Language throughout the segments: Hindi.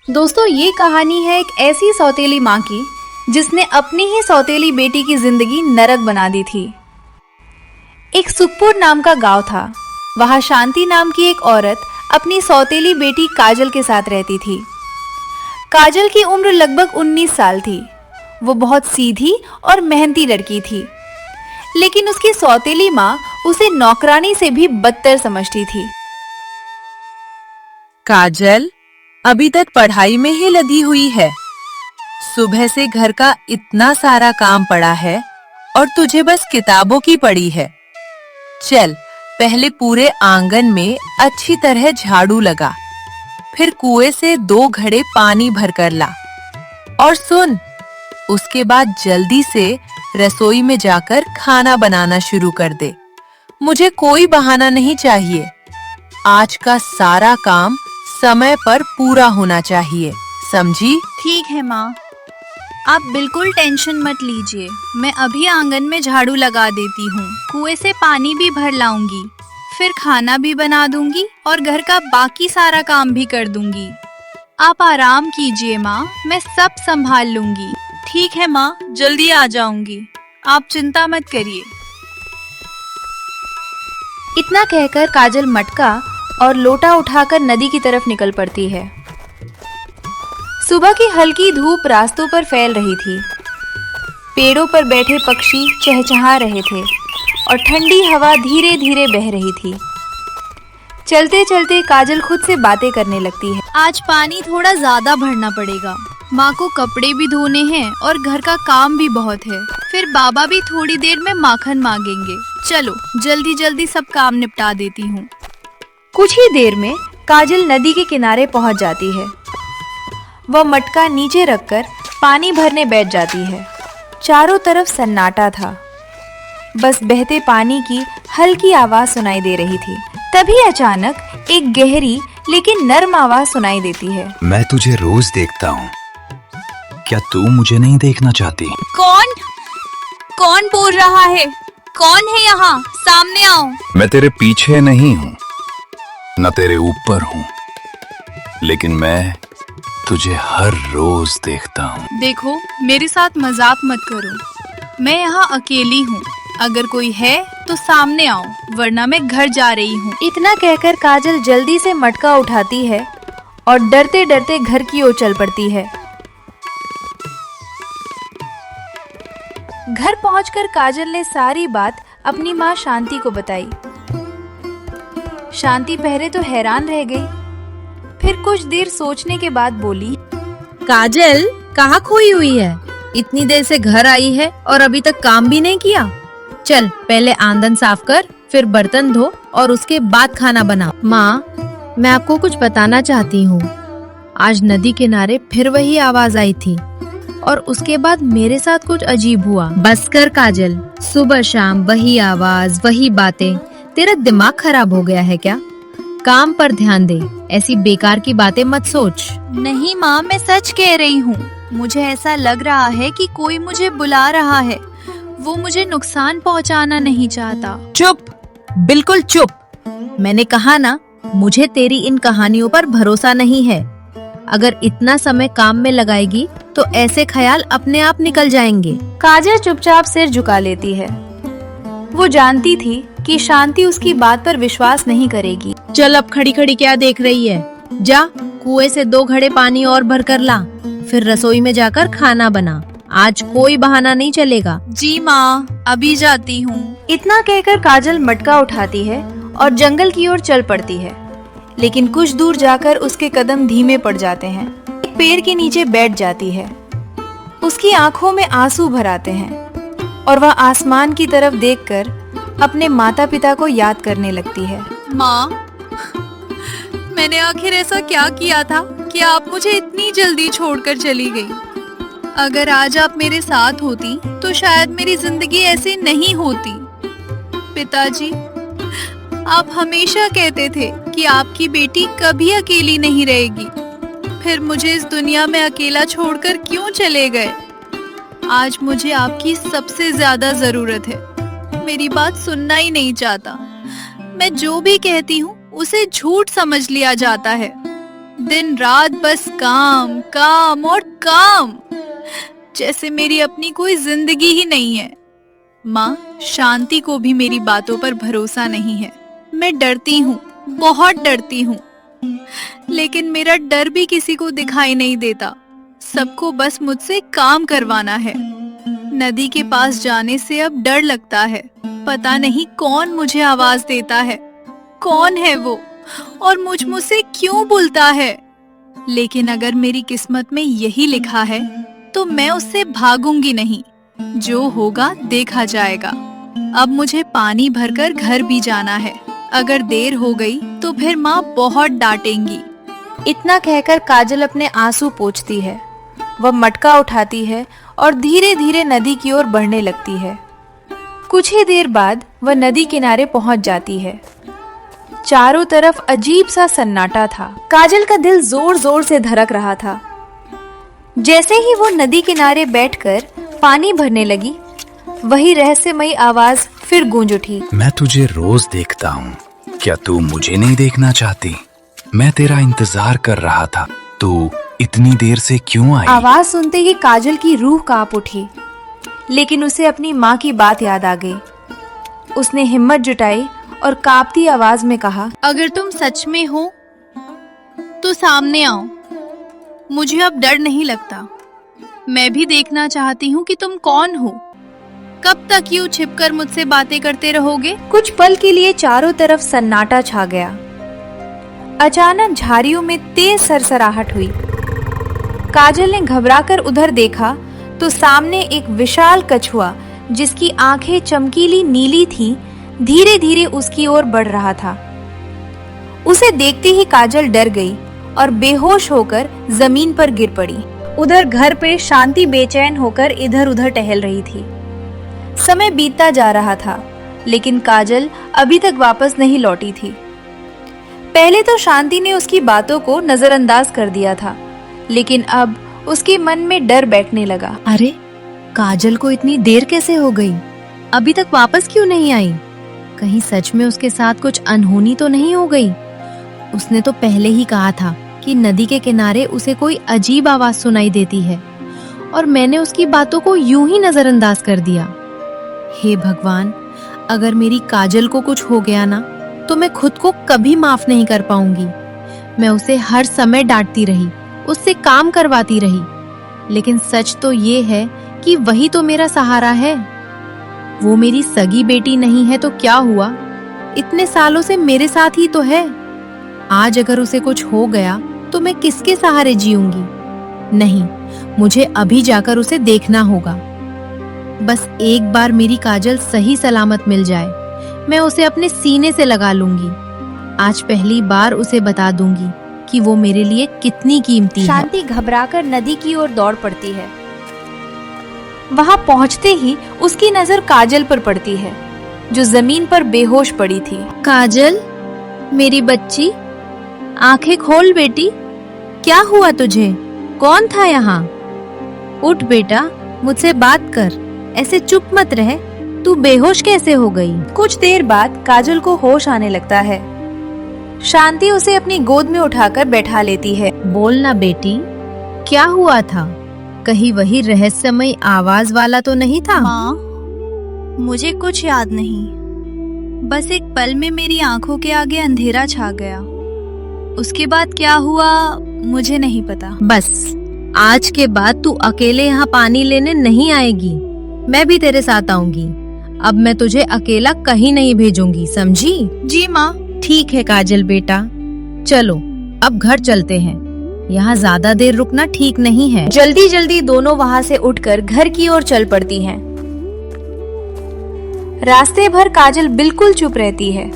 दोस्तों, ये कहानी है एक ऐसी सौतेली माँ की जिसने अपनी ही सौतेली बेटी की जिंदगी नरक बना दी थी। एक सुखपुर नाम का गांव था। वहाँ शांति नाम की एक औरत अपनी सौतेली बेटी काजल के साथ रहती थी। काजल की उम्र लगभग 19 साल थी। वो बहुत सीधी और मेहनती लड़की थी, लेकिन उसकी सौतेली माँ उसे नौकरानी से भी बदतर समझती थी। काजल अभी तक पढ़ाई में ही लगी हुई है। सुबह से घर का इतना सारा काम पड़ा है और तुझे बस किताबों की पड़ी है। चल, पहले पूरे आंगन में अच्छी तरह झाड़ू लगा, फिर कुएं से 2 घड़े पानी भर कर ला। और सुन, उसके बाद जल्दी से रसोई में जाकर खाना बनाना शुरू कर दे। मुझे कोई बहाना नहीं चाहिए। आज का सारा काम समय पर पूरा होना चाहिए, समझी? ठीक है माँ, आप बिल्कुल टेंशन मत लीजिए। मैं अभी आंगन में झाड़ू लगा देती हूँ, कुएं से पानी भी भर लाऊंगी, फिर खाना भी बना दूंगी और घर का बाकी सारा काम भी कर दूंगी। आप आराम कीजिए माँ, मैं सब संभाल लूंगी। ठीक है माँ, जल्दी आ जाऊंगी, आप चिंता मत करिए। इतना कहकर काजल मटका और लोटा उठाकर नदी की तरफ निकल पड़ती है। सुबह की हल्की धूप रास्तों पर फैल रही थी। पेड़ों पर बैठे पक्षी चहचहा रहे थे और ठंडी हवा धीरे धीरे बह रही थी। चलते चलते काजल खुद से बातें करने लगती है। आज पानी थोड़ा ज्यादा भरना पड़ेगा, माँ को कपड़े भी धोने हैं और घर का काम भी बहुत है। फिर बाबा भी थोड़ी देर में माखन मांगेंगे। चलो जल्दी जल्दी सब काम निपटा देती हूँ। कुछ ही देर में काजल नदी के किनारे पहुँच जाती है। वह मटका नीचे रखकर पानी भरने बैठ जाती है। चारों तरफ सन्नाटा था, बस बहते पानी की हल्की आवाज सुनाई दे रही थी। तभी अचानक एक गहरी लेकिन नर्म आवाज सुनाई देती है। मैं तुझे रोज देखता हूँ, क्या तू मुझे नहीं देखना चाहती? कौन बोल रहा है? कौन है यहाँ? सामने आओ। मैं तेरे पीछे नहीं हूँ, न तेरे ऊपर हूँ, लेकिन मैं तुझे हर रोज देखता हूँ। देखो, मेरे साथ मजाक मत करो। मैं यहाँ अकेली हूँ। अगर कोई है तो सामने आओ, वरना मैं घर जा रही हूँ। इतना कहकर काजल जल्दी से मटका उठाती है और डरते डरते घर की ओर चल पड़ती है। घर पहुंचकर काजल ने सारी बात अपनी माँ शांति को बताई। शांति पहले तो हैरान रह गई, फिर कुछ देर सोचने के बाद बोली, काजल कहाँ खोई हुई है? इतनी देर से घर आई है और अभी तक काम भी नहीं किया। चल, पहले आंगन साफ कर, फिर बर्तन धो और उसके बाद खाना बनाओ। माँ, मैं आपको कुछ बताना चाहती हूँ। आज नदी किनारे फिर वही आवाज आई थी और उसके बाद मेरे साथ कुछ अजीब हुआ। बस कर काजल, सुबह शाम वही आवाज, वही बातें। तेरा दिमाग खराब हो गया है क्या? काम पर ध्यान दे, ऐसी बेकार की बातें मत सोच। नहीं माँ, मैं सच कह रही हूँ। मुझे ऐसा लग रहा है कि कोई मुझे बुला रहा है। वो मुझे नुकसान पहुँचाना नहीं चाहता। चुप, बिल्कुल चुप। मैंने कहा ना, मुझे तेरी इन कहानियों पर भरोसा नहीं है। अगर इतना समय काम में लगाएगी तो ऐसे ख्याल अपने आप निकल जाएंगे। काजल चुपचाप सिर झुका लेती है। वो जानती थी कि शांति उसकी बात पर विश्वास नहीं करेगी। चल, अब खड़ी खड़ी क्या देख रही है? जा, कुएं से 2 घड़े पानी और भर कर ला, फिर रसोई में जाकर खाना बना। आज कोई बहाना नहीं चलेगा। जी माँ, अभी जाती हूँ। इतना कहकर काजल मटका उठाती है और जंगल की ओर चल पड़ती है। लेकिन कुछ दूर जाकर उसके कदम धीमे पड़ जाते हैं। एक पेड़ के नीचे बैठ जाती है। उसकी आंखों में आंसू भर आते हैं और वह आसमान की तरफ देखकर अपने माता पिता को याद करने लगती है। माँ, मैंने आखिर ऐसा क्या किया था कि आप मुझे इतनी जल्दी छोड़कर चली गई? अगर आज आप मेरे साथ होती तो शायद मेरी जिंदगी ऐसी नहीं होती। पिताजी, आप हमेशा कहते थे कि आपकी बेटी कभी अकेली नहीं रहेगी। फिर मुझे इस दुनिया में अकेला छोड़कर क्यों चले गए? आज मुझे आपकी सबसे ज्यादा जरूरत है। मेरी बात सुनना ही नहीं चाहता। मैं जो भी कहती हूँ उसे झूठ समझ लिया जाता है। दिन रात बस काम काम और काम, जैसे मेरी अपनी कोई जिंदगी ही नहीं है। माँ, शांति को भी मेरी बातों पर भरोसा नहीं है। मैं डरती हूँ, बहुत डरती हूँ, लेकिन मेरा डर भी किसी को दिखाई नहीं देता। सबको बस मुझसे काम करवाना है। नदी के पास जाने से अब डर लगता है। पता नहीं कौन मुझे आवाज देता है, कौन है वो और मुझसे क्यों बोलता है। लेकिन अगर मेरी किस्मत में यही लिखा है तो मैं उससे भागूंगी नहीं। जो होगा देखा जाएगा। अब मुझे पानी भरकर घर भी जाना है। अगर देर हो गई तो फिर माँ बहुत डांटेंगी। इतना कहकर काजल अपने आंसू पोंछती है। वह मटका उठाती है और धीरे धीरे नदी की ओर बढ़ने लगती है। कुछ ही देर बाद वह नदी किनारे पहुंच जाती है। चारों तरफ अजीब सा सन्नाटा था। काजल का दिल जोर जोर से धड़क रहा था। जैसे ही वो नदी किनारे बैठकर पानी भरने लगी, वही रहस्यमयी आवाज फिर गूंज उठी। मैं तुझे रोज देखता हूँ, क्या तू मुझे नहीं देखना चाहती? मैं तेरा इंतजार कर रहा था, तू इतनी देर से क्यों आई? आवाज सुनते ही काजल की रूह कांप उठी, लेकिन उसे अपनी माँ की बात याद आ गई। उसने हिम्मत जुटाई और कांपती आवाज में कहा, अगर तुम सच में हो तो सामने आओ। मुझे अब डर नहीं लगता। मैं भी देखना चाहती हूँ कि तुम कौन हो। कब तक यूं छिपकर मुझसे बातें करते रहोगे? कुछ पल के लिए चारों तरफ सन्नाटा छा गया। अचानक झाड़ियों में तेज सरसराहट हुई। काजल ने घबराकर उधर देखा तो सामने एक विशाल कछुआ, जिसकी आंखें चमकीली नीली थीं, धीरे धीरे उसकी ओर बढ़ रहा था। उसे देखते ही काजल डर गई और बेहोश होकर जमीन पर गिर पड़ी। उधर घर पे शांति बेचैन होकर इधर उधर टहल रही थी। समय बीतता जा रहा था, लेकिन काजल अभी तक वापस नहीं लौटी थी। पहले तो शांति ने उसकी बातों को नजरअंदाज कर दिया था, लेकिन अब उसके मन में डर बैठने लगा। अरे, काजल को इतनी देर कैसे हो गई? अभी तक वापस क्यों नहीं आई? कहीं सच में उसके साथ कुछ अनहोनी तो नहीं हो गई? उसने तो पहले ही कहा था कि नदी के किनारे उसे कोई अजीब आवाज सुनाई देती है, और मैंने उसकी बातों को यूं ही नजरअंदाज कर दिया। हे भगवान, अगर मेरी काजल को कुछ हो गया ना, तो मैं खुद को कभी माफ नहीं कर पाऊंगी। मैं उसे हर समय डांटती रही, उससे काम करवाती रही, लेकिन सच तो ये है कि वही तो मेरा सहारा है। वो मेरी सगी बेटी नहीं है तो क्या हुआ, इतने सालों से मेरे साथ ही तो है। आज अगर उसे कुछ हो गया तो मैं किसके सहारे जीऊंगी? नहीं, मुझे अभी जाकर उसे देखना होगा। बस एक बार मेरी काजल सही सलामत मिल जाए, मैं उसे अपने सीने से लगा लूंगी। आज पहली बार उसे बता दूंगी कि वो मेरे लिए कितनी कीमती है। शांति घबराकर नदी की ओर दौड़ पड़ती है। वहां पहुंचते ही उसकी नजर काजल पर पड़ती है, जो जमीन पर बेहोश पड़ी थी। काजल, मेरी बच्ची, आंखें खोल बेटी। क्या हुआ तुझे? कौन था यहाँ? उठ बेटा, मुझसे बात कर। ऐसे चुप मत रह। तू बेहोश कैसे हो गई? कुछ देर बाद काजल को होश आने लगता है। शांति उसे अपनी गोद में उठाकर बैठा लेती है। बोल ना बेटी, क्या हुआ था? कहीं वही रहस्यमय आवाज वाला तो नहीं था? माँ, मुझे कुछ याद नहीं। बस एक पल में मेरी आंखों के आगे अंधेरा छा गया। उसके बाद क्या हुआ मुझे नहीं पता। बस आज के बाद तू अकेले यहाँ पानी लेने नहीं आएगी। मैं भी तेरे साथ आऊंगी। अब मैं तुझे अकेला कहीं नहीं भेजूंगी, समझी? जी माँ। ठीक है काजल बेटा, चलो अब घर चलते हैं। यहाँ ज्यादा देर रुकना ठीक नहीं है। जल्दी जल्दी दोनों वहाँ से उठकर घर की ओर चल पड़ती हैं। रास्ते भर काजल बिल्कुल चुप रहती है।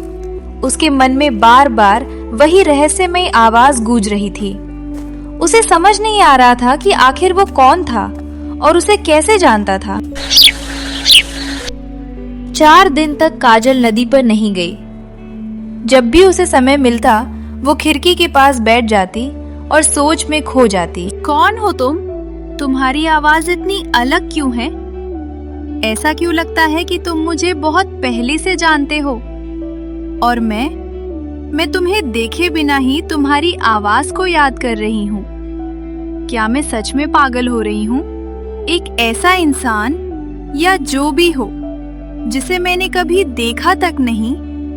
उसके मन में बार बार वही रहस्यमय आवाज गूंज रही थी। उसे समझ नहीं आ रहा था कि आखिर वो कौन था और उसे कैसे जानता था। 4 दिन तक काजल नदी पर नहीं गई। जब भी उसे समय मिलता, वो खिड़की के पास बैठ जाती और सोच में खो जाती। कौन हो तुम? तुम्हारी आवाज इतनी अलग क्यों है? ऐसा क्यों लगता है कि तुम मुझे बहुत पहले से जानते हो? और मैं तुम्हें देखे बिना ही तुम्हारी आवाज को याद कर रही हूँ। क्या मैं सच में पागल हो रही हूँ? एक ऐसा इंसान या जो भी हो जिसे मैंने कभी देखा तक नहीं,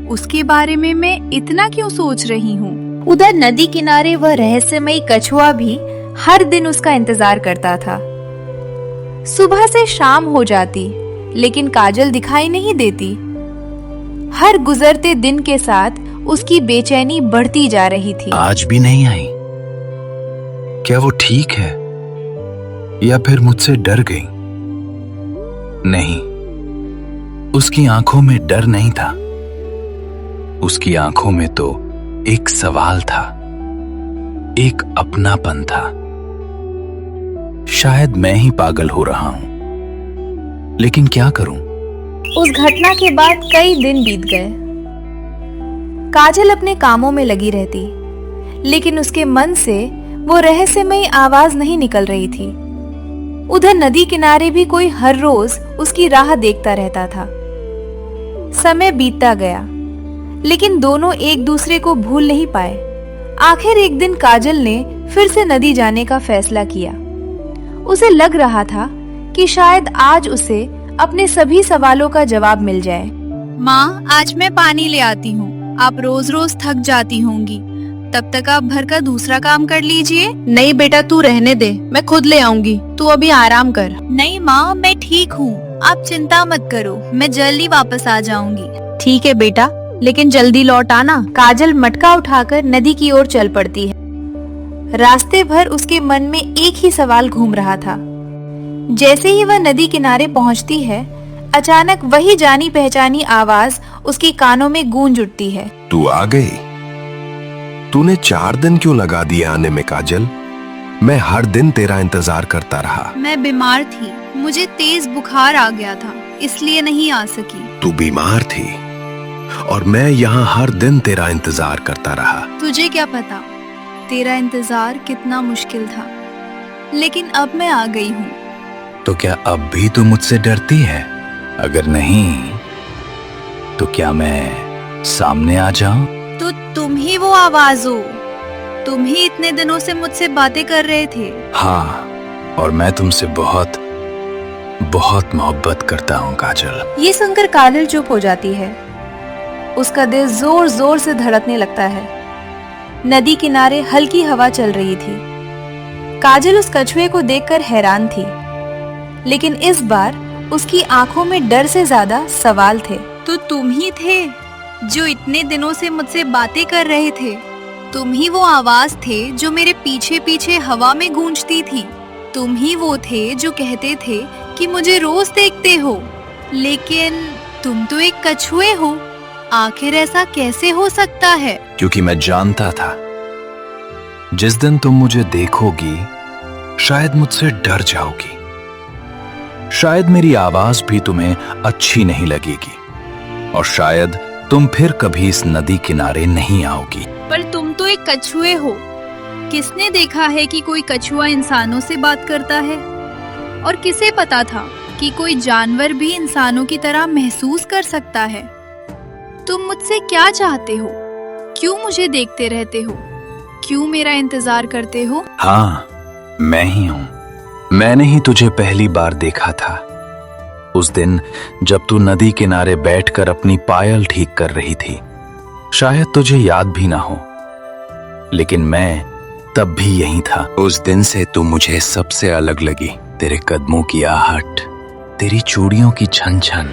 उसके बारे में मैं इतना क्यों सोच रही हूँ? उधर नदी किनारे वह रहस्यमयी कछुआ भी हर दिन उसका इंतजार करता था। सुबह से शाम हो जाती, लेकिन काजल दिखाई नहीं देती। हर गुजरते दिन के साथ उसकी बेचैनी बढ़ती जा रही थी। आज भी नहीं आई? क्या वो ठीक है या फिर मुझसे डर गई? नहीं, उसकी आंखों में डर नहीं था। उसकी आंखों में तो एक सवाल था, एक अपनापन था। शायद मैं ही पागल हो रहा हूं, लेकिन क्या करूं? उस घटना के बाद कई दिन बीत गए। काजल अपने कामों में लगी रहती, लेकिन उसके मन से वो रहस्यमयी आवाज नहीं निकल रही थी। उधर नदी किनारे भी कोई हर रोज उसकी राह देखता रहता था। समय बीतता गया, लेकिन दोनों एक दूसरे को भूल नहीं पाए। आखिर एक दिन काजल ने फिर से नदी जाने का फैसला किया। उसे लग रहा था कि शायद आज उसे अपने सभी सवालों का जवाब मिल जाए। माँ, आज मैं पानी ले आती हूँ। आप रोज रोज थक जाती होंगी, तब तक आप घर का दूसरा काम कर लीजिए। नहीं बेटा, तू रहने दे, मैं खुद ले आऊंगी, तू अभी आराम कर। नहीं माँ, मैं ठीक हूँ, आप चिंता मत करो, मैं जल्दी वापस आ जाऊंगी। ठीक है बेटा, लेकिन जल्दी लौट आना। काजल मटका उठाकर नदी की ओर चल पड़ती है। रास्ते भर उसके मन में एक ही सवाल घूम रहा था। जैसे ही वह नदी किनारे पहुंचती है, अचानक वही जानी पहचानी आवाज उसके कानों में गूंज उठती है। तू आ गई? तूने 4 दिन क्यों लगा दिए आने में काजल? मैं हर दिन तेरा इंतजार करता रहा। मैं बीमार थी, मुझे तेज बुखार आ गया था, इसलिए नहीं आ सकी। तू बीमार थी और मैं यहाँ हर दिन तेरा इंतजार करता रहा। तुझे क्या पता तेरा इंतजार कितना मुश्किल था, लेकिन अब मैं आ गई हूँ। तो क्या अब भी तू मुझसे डरती है? अगर नहीं, तो क्या मैं सामने आ जाऊं? तो तुम ही वो आवाज हो, तुम ही इतने दिनों से मुझसे बातें कर रहे थे। हाँ, और मैं तुमसे बहुत बहुत मोहब्बत करता हूँ काजल। ये सुनकर काजल चुप हो जाती है। उसका दिल जोर जोर से धड़कने लगता है। नदी किनारे हल्की हवा चल रही थी। काजल उस कछुए को देखकर हैरान थी, लेकिन इस बार उसकी आंखों में डर से ज्यादा सवाल थे। तो तुम ही थे जो इतने दिनों से मुझसे बातें कर रहे थे। तुम ही वो आवाज थे जो मेरे पीछे पीछे हवा में गूंजती थी। तुम ही वो थे जो कहते थे कि मुझे रोज देखते हो, लेकिन तुम तो एक कछुए हो। आखिर ऐसा कैसे हो सकता है? क्योंकि मैं जानता था जिस दिन तुम मुझे देखोगी, शायद मुझसे डर जाओगी। शायद मेरी आवाज भी तुम्हें अच्छी नहीं लगेगी, और शायद तुम फिर कभी इस नदी किनारे नहीं आओगी। पर तुम तो एक कछुए हो। किसने देखा है कि कोई कछुआ इंसानों से बात करता है? और किसे पता था कि कोई जानवर भी इंसानों की तरह महसूस कर सकता है? तुम मुझसे क्या चाहते हो? क्यों मुझे देखते रहते हो? क्यों मेरा इंतजार करते हो? हाँ, मैं ही हूँ। मैंने ही तुझे पहली बार देखा था, उस दिन जब तू नदी किनारे बैठकर अपनी पायल ठीक कर रही थी। शायद तुझे याद भी ना हो, लेकिन मैं तब भी यही था। उस दिन से तू मुझे सबसे अलग लगी। तेरे कदमों की आहट, तेरी चूड़ियों की छन छन,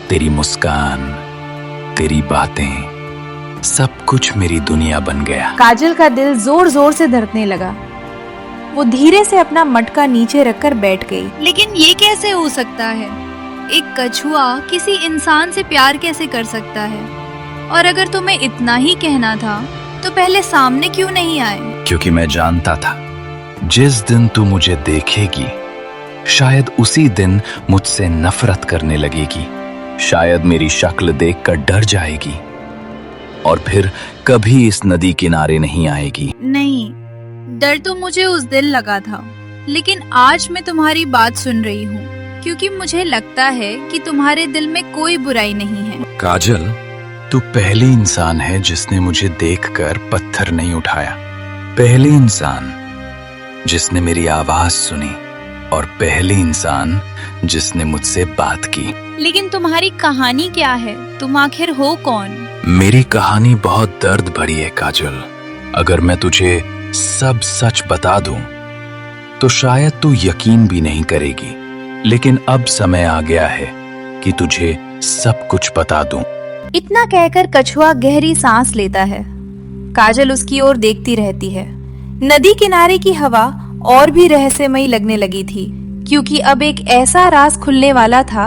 तेरी मुस्कान, तेरी बातें, सब कुछ मेरी दुनिया बन गया। काजल का दिल जोर जोर से धड़कने लगा। वो धीरे से अपना मटका नीचे रखकर बैठ गई। लेकिन ये कैसे हो सकता है? एक कछुआ किसी इंसान से प्यार कैसे कर सकता है? और अगर तुम्हें इतना ही कहना था तो पहले सामने क्यों नहीं आए? क्योंकि मैं जानता था जिस दिन तू मुझे देखेगी, शायद उसी दिन मुझसे नफरत करने लगेगी। शायद मेरी शक्ल देखकर डर जाएगी और फिर कभी इस नदी किनारे नहीं आएगी। नहीं, डर तो मुझे उस दिन लगा था, लेकिन आज मैं तुम्हारी बात सुन रही हूँ, क्योंकि मुझे लगता है कि तुम्हारे दिल में कोई बुराई नहीं है। काजल, तू पहली इंसान है जिसने मुझे देखकर पत्थर नहीं उठाया, पहली इंसान जिसने मेरी आवाज सुनी और पहली इंसान जिसने मुझसे बात की। लेकिन तुम्हारी कहानी क्या है? तुम आखिर हो कौन? मेरी कहानी बहुत दर्द भरी है काजल। अगर मैं तुझे सब सच बता दूं तो शायद तू यकीन भी नहीं करेगी, लेकिन अब समय आ गया है कि तुझे सब कुछ बता दूं। इतना कहकर कछुआ गहरी सांस लेता है। काजल उसकी ओर देखती रहती है। नदी किनारे की हवा और भी रहस्यमयी लगने लगी थी, क्योंकि अब एक ऐसा राज खुलने वाला था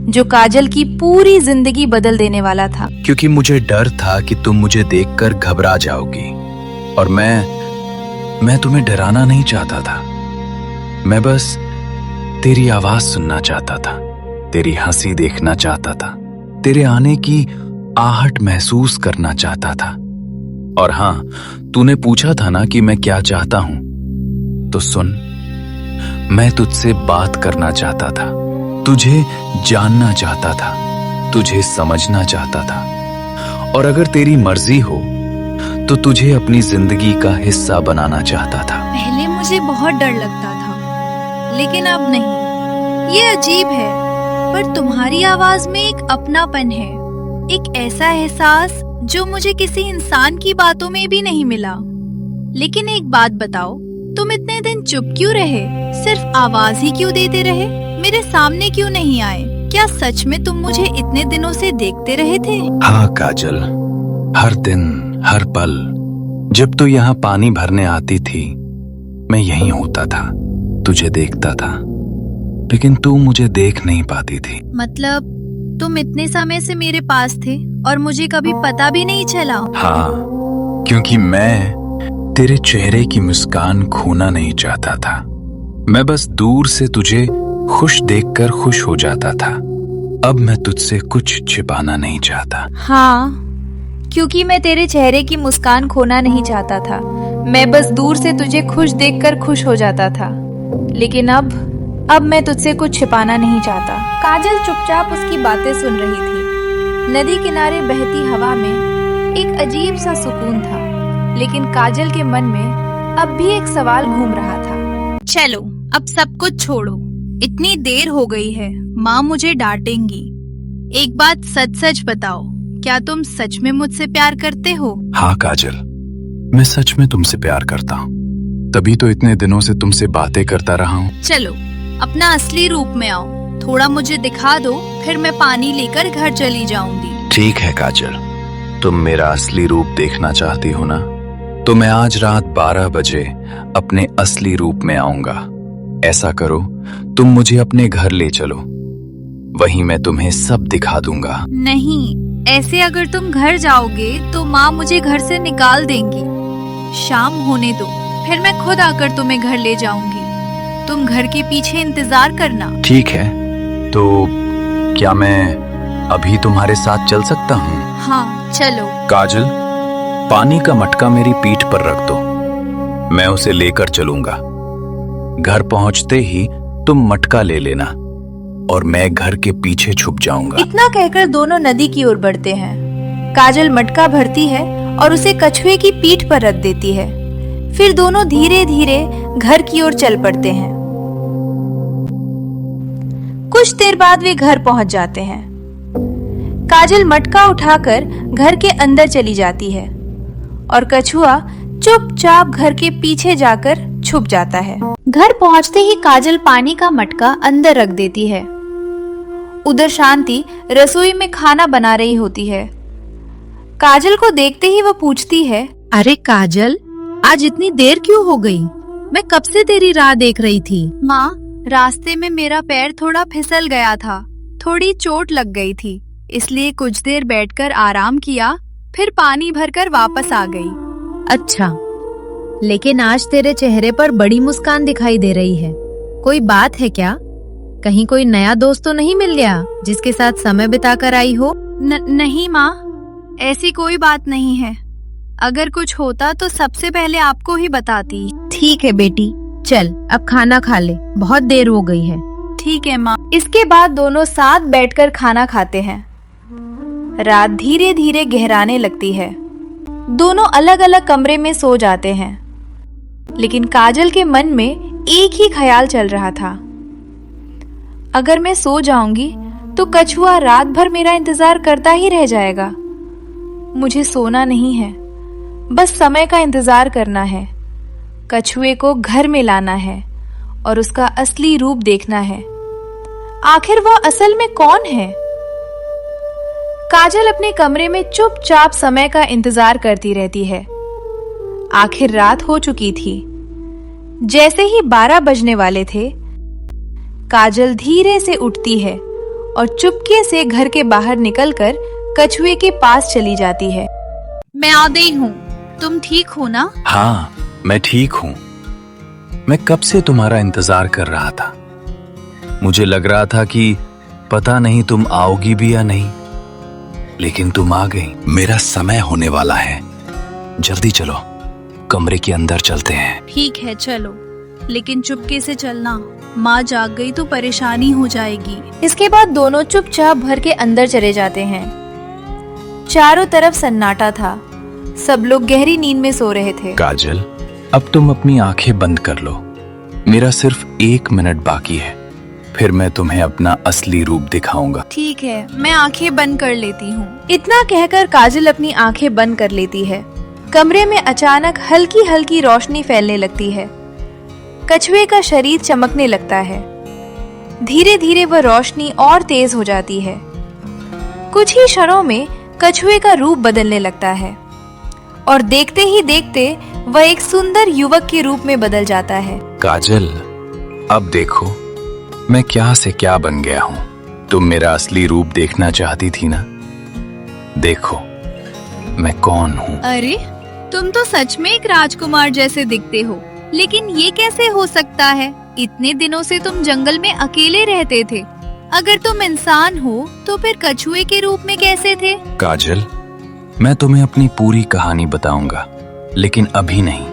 जो काजल की पूरी जिंदगी बदल देने वाला था। क्योंकि मुझे डर था कि तुम मुझे देखकर घबरा जाओगी, और मैं तुम्हें डराना नहीं चाहता था। मैं बस तेरी आवाज सुनना चाहता था, तेरी हंसी देखना चाहता था, तेरे आने की आहट महसूस करना चाहता था। और हाँ, तूने पूछा था ना कि मैं क्या चाहता हूं, तो सुन, मैं तुझसे बात करना चाहता था, तुझे जानना चाहता था, तुझे समझना चाहता था, और अगर तेरी मर्जी हो तो तुझे अपनी जिंदगी का हिस्सा बनाना चाहता था। पहले मुझे बहुत डर लगता था, लेकिन अब नहीं। ये अजीब है, पर तुम्हारी आवाज में एक अपनापन है, एक ऐसा एहसास जो मुझे किसी इंसान की बातों में भी नहीं मिला। लेकिन एक बात बताओ, तुम इतने दिन चुप क्यों रहे? सिर्फ आवाज ही क्यों देते रहे? मेरे सामने क्यों नहीं आए? क्या सच में तुम मुझे इतने दिनों से देखते रहे थे? हाँ काजल, हर दिन हर पल जब तू यहाँ पानी भरने आती थी, मैं यहीं होता था, तुझे देखता था, लेकिन तू मुझे देख नहीं पाती थी। मतलब तुम इतने समय से मेरे पास थे और मुझे कभी पता भी नहीं चला? हाँ, क्योंकि मैं तेरे चेहरे की मुस्कान खोना नहीं चाहता था। मैं बस दूर से तुझे खुश देखकर खुश हो जाता था। अब मैं तुझसे कुछ छिपाना नहीं चाहता। हाँ, क्योंकि मैं तेरे चेहरे की मुस्कान खोना नहीं चाहता था। मैं बस दूर से तुझे खुश देखकर खुश हो जाता था। लेकिन अब मैं तुझसे कुछ छिपाना नहीं चाहता। काजल चुपचाप उसकी बातें सुन रही थी। नदी किनारे बहती हवा में एक अजीब सा सुकून था, लेकिन काजल के मन में अब भी एक सवाल घूम रहा था। चलो, अब सब कुछ छोड़ो, इतनी देर हो गई है, माँ मुझे डांटेंगी। एक बात सच सच बताओ, क्या तुम सच में मुझसे प्यार करते हो? हाँ काजल, मैं सच में तुमसे प्यार करता हूँ, तभी तो इतने दिनों से तुमसे बातें करता रहा हूँ। चलो, अपना असली रूप में आओ, थोड़ा मुझे दिखा दो, फिर मैं पानी लेकर घर चली जाऊंगी। ठीक है काजल, तुम मेरा असली रूप देखना चाहती हो ना, तो मैं आज रात 12 बजे अपने असली रूप में आऊंगा। ऐसा करो, तुम मुझे अपने घर ले चलो, वहीं मैं तुम्हें सब दिखा दूंगा। नहीं, ऐसे अगर तुम घर जाओगे तो माँ मुझे घर से निकाल देंगी। शाम होने दो, फिर मैं खुद आकर तुम्हें घर ले जाऊंगी। तुम घर के पीछे इंतजार करना। ठीक है, तो क्या मैं अभी तुम्हारे साथ चल सकता हूँ? हाँ, चलो। काजल, पानी का मटका मेरी पीठ पर रख दो, मैं उसे लेकर चलूंगा। घर पहुंचते ही तुम मटका ले लेना और मैं घर के पीछे छुप जाऊंगा। इतना कहकर दोनों नदी की ओर बढ़ते हैं। काजल मटका भरती है और उसे कछुए की पीठ पर रख देती है। फिर दोनों धीरे धीरे घर की ओर चल पड़ते हैं। कुछ देर बाद वे घर पहुंच जाते हैं। काजल मटका उठाकर घर के अंदर चली जाती है और कछुआ चुपचाप घर के पीछे जाकर छुप जाता है। घर पहुंचते ही काजल पानी का मटका अंदर रख देती है। उधर शांति रसोई में खाना बना रही होती है। काजल को देखते ही वो पूछती है, अरे काजल, आज इतनी देर क्यों हो गई? मैं कब से तेरी राह देख रही थी। माँ, रास्ते में मेरा पैर थोड़ा फिसल गया था, थोड़ी चोट लग गई थी, इसलिए कुछ देर बैठकर आराम किया, फिर पानी भरकर वापस आ गई। अच्छा, लेकिन आज तेरे चेहरे पर बड़ी मुस्कान दिखाई दे रही है। कोई बात है क्या? कहीं कोई नया दोस्त तो नहीं मिल गया जिसके साथ समय बिताकर आई हो? नहीं माँ, ऐसी कोई बात नहीं है। अगर कुछ होता तो सबसे पहले आपको ही बताती। ठीक है बेटी, चल अब खाना खा ले, बहुत देर हो गई है। ठीक है माँ। इसके बाद दोनों साथ बैठकर खाना खाते हैं। रात धीरे धीरे गहराने लगती है। दोनों अलग अलग कमरे में सो जाते हैं, लेकिन काजल के मन में एक ही ख्याल चल रहा था। अगर मैं सो जाऊंगी तो कछुआ रात भर मेरा इंतजार करता ही रह जाएगा। मुझे सोना नहीं है, बस समय का इंतजार करना है। कछुए को घर में लाना है और उसका असली रूप देखना है। आखिर वह असल में कौन है? काजल अपने कमरे में चुपचाप समय का इंतजार करती रहती है। आखिर रात हो चुकी थी। जैसे ही 12 बजने वाले थे, काजल धीरे से उठती है और चुपके से घर के बाहर निकलकर कछुए के पास चली जाती है। मैं आ गई हूँ, तुम ठीक हो ना? हाँ, मैं ठीक हूँ। मैं कब से तुम्हारा इंतजार कर रहा था। मुझे लग रहा था कि पता नहीं तुम आओगी भी या नहीं, लेकिन तुम आ गई। मेरा समय होने वाला है, जल्दी चलो, कमरे के अंदर चलते हैं। ठीक है चलो, लेकिन चुपके से चलना, माँ जाग गई तो परेशानी हो जाएगी। इसके बाद दोनों चुपचाप घर के अंदर चले जाते हैं। चारों तरफ सन्नाटा था, सब लोग गहरी नींद में सो रहे थे। काजल, अब तुम अपनी आंखें बंद कर लो। मेरा सिर्फ 1 मिनट बाकी है, फिर मैं तुम्हें अपना असली रूप दिखाऊंगा। ठीक है, मैं आंखें बंद कर लेती हूँ। इतना कहकर काजल अपनी आंखें बंद कर लेती है। कमरे में अचानक हल्की हल्की रोशनी फैलने लगती है। कछुए का शरीर चमकने लगता है। धीरे धीरे वह रोशनी और तेज हो जाती है। कुछ ही क्षणों में कछुए का रूप बदलने लगता है और देखते ही देखते वह एक सुंदर युवक के रूप में बदल जाता है। काजल, अब देखो मैं क्या से क्या बन गया हूँ। तुम मेरा असली रूप देखना चाहती थी ना? देखो मैं कौन हूँ। अरे, तुम तो सच में एक राजकुमार जैसे दिखते हो, लेकिन ये कैसे हो सकता है? इतने दिनों से तुम जंगल में अकेले रहते थे। अगर तुम इंसान हो तो फिर कछुए के रूप में कैसे थे? काजल, मैं तुम्हें अपनी पूरी कहानी बताऊंगा, लेकिन अभी नहीं।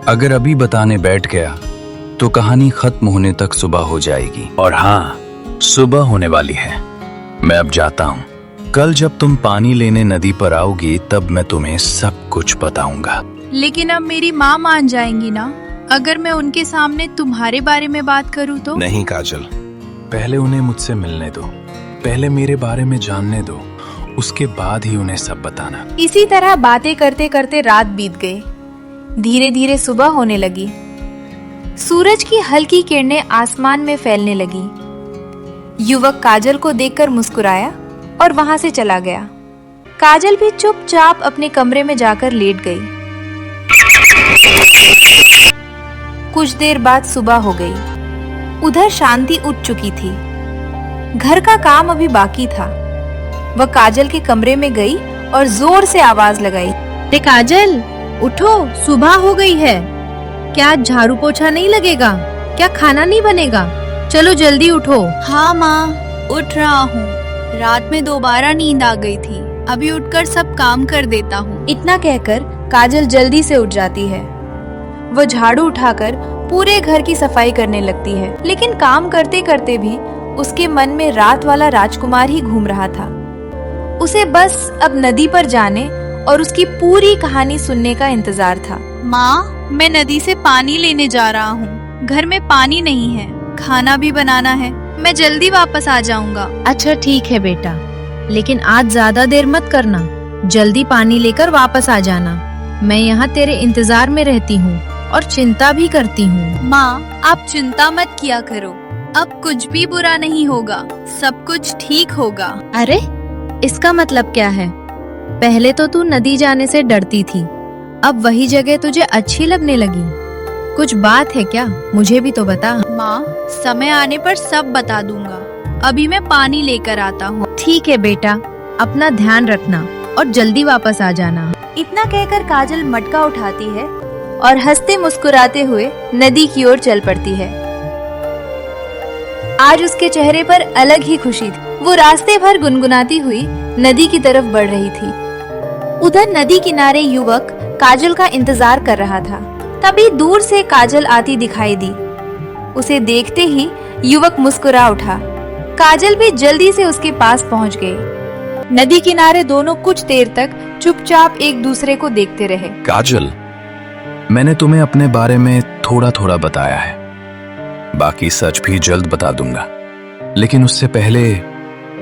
अगर अभी बताने बैठ गया तो कहानी खत्म होने तक सुबह हो जाएगी। और हाँ, सुबह होने वाली है। मैं अब जाता हूँ। कल जब तुम पानी लेने नदी पर आओगी तब मैं तुम्हें सब कुछ बताऊंगा। लेकिन अब मेरी माँ मान जाएंगी ना, अगर मैं उनके सामने तुम्हारे बारे में बात करूँ तो? नहीं काजल, पहले उन्हें मुझसे मिलने दो, पहले मेरे बारे में जानने दो, उसके बाद ही उन्हें सब बताना। इसी तरह बातें करते करते रात बीत गई। धीरे धीरे सुबह होने लगी। सूरज की हल्की किरणें आसमान में फैलने लगी। युवक काजल को देखकर मुस्कुराया और वहां से चला गया। काजल भी चुपचाप अपने कमरे में जाकर लेट गई। कुछ देर बाद सुबह हो गई। उधर शांति उठ चुकी थी। घर का काम अभी बाकी था। वह काजल के कमरे में गई और जोर से आवाज लगाई। ते काजल, उठो, सुबह हो गई है। क्या झाड़ू पोछा नहीं लगेगा? क्या खाना नहीं बनेगा? चलो जल्दी उठो। हाँ माँ, उठ रहा हूँ। रात में दोबारा नींद आ गई थी, अभी उठकर सब काम कर देता हूँ। इतना कहकर काजल जल्दी से उठ जाती है। वह झाड़ू उठाकर पूरे घर की सफाई करने लगती है, लेकिन काम करते करते भी उसके मन में रात वाला राजकुमार ही घूम रहा था। उसे बस अब नदी पर जाने और उसकी पूरी कहानी सुनने का इंतजार था। माँ, मैं नदी से पानी लेने जा रहा हूँ। घर में पानी नहीं है, खाना भी बनाना है। मैं जल्दी वापस आ जाऊंगा। अच्छा ठीक है बेटा, लेकिन आज ज्यादा देर मत करना। जल्दी पानी लेकर वापस आ जाना। मैं यहाँ तेरे इंतजार में रहती हूँ और चिंता भी करती हूँ। माँ, आप चिंता मत किया करो। अब कुछ भी बुरा नहीं होगा, सब कुछ ठीक होगा। अरे, इसका मतलब क्या है? पहले तो तू नदी जाने से डरती थी, अब वही जगह तुझे अच्छी लगने लगी। कुछ बात है क्या? मुझे भी तो बता। माँ, समय आने पर सब बता दूंगा। अभी मैं पानी लेकर आता हूँ। ठीक है बेटा, अपना ध्यान रखना और जल्दी वापस आ जाना। इतना कहकर काजल मटका उठाती है और हंसते मुस्कुराते हुए नदी की ओर चल पड़ती है। आज उसके चेहरे पर अलग ही खुशी थी। वो रास्ते भर गुनगुनाती हुई नदी की तरफ बढ़ रही थी। उधर नदी किनारे युवक काजल का इंतजार कर रहा था। तभी दूर से काजल आती दिखाई दी। उसे देखते ही युवक मुस्कुरा उठा। काजल भी जल्दी से उसके पास पहुंच गई। नदी किनारे दोनों कुछ देर तक चुपचाप एक दूसरे को देखते रहे। काजल, मैंने तुम्हें अपने बारे में थोड़ा थोड़ा बताया है, बाकी सच भी जल्द बता दूंगा, लेकिन उससे पहले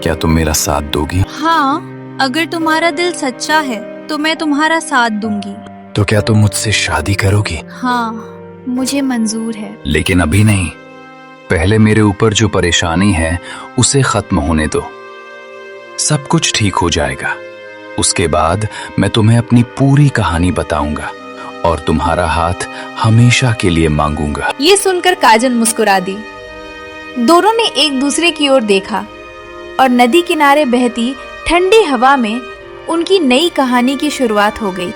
क्या तुम मेरा साथ दोगी? हाँ, अगर तुम्हारा दिल सच्चा है तो मैं तुम्हारा साथ दूंगी। तो क्या तुम मुझसे शादी करोगी? हाँ, मुझे मंजूर है। लेकिन अभी नहीं, पहले मेरे ऊपर जो परेशानी है उसे खत्म होने दो। सब कुछ ठीक हो जाएगा। उसके बाद मैं तुम्हें अपनी पूरी कहानी बताऊंगा और तुम्हारा हाथ हमेशा के लिए मांगूंगा। ये सुनकर काजल मुस्कुरा दी। दोनों ने एक दूसरे की ओर देखा और नदी किनारे बहती ठंडी हवा में उनकी नई कहानी की शुरुआत हो गई।